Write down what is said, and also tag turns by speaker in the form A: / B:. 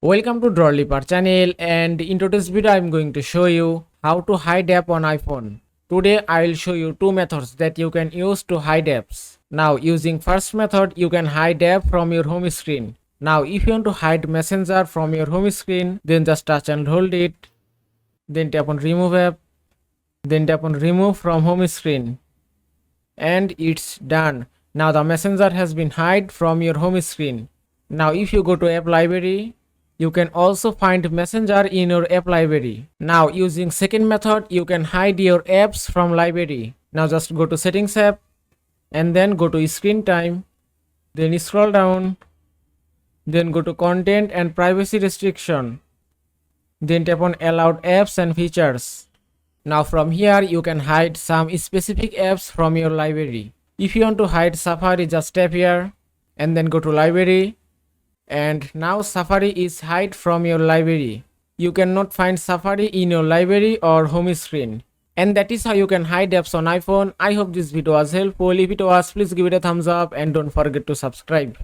A: Welcome to Drawlipar channel, and in today's video I am going to show you how to hide app on iPhone. Today I will show you two methods that you can use to hide apps. Now using first method you can hide app from your home screen. Now if you want to hide Messenger from your home screen, then just touch and hold it, then tap on remove app, then tap on remove from home screen, and it's done. Now the Messenger has been hid from your home screen. Now if you go to app library, you can also find Messenger in your app library. Now using second method you can hide your apps from library. Now just go to settings app and then go to screen time, then scroll down, then go to content and privacy restriction, then tap on allowed apps and features. Now from here you can hide some specific apps from your library. If you want to hide Safari, just tap here and then go to library, and now Safari is hide from your library. You cannot find Safari in your library or home screen. And that is how you can hide apps on iPhone. I hope this video was helpful. If it was, please give it a thumbs up and don't forget to subscribe.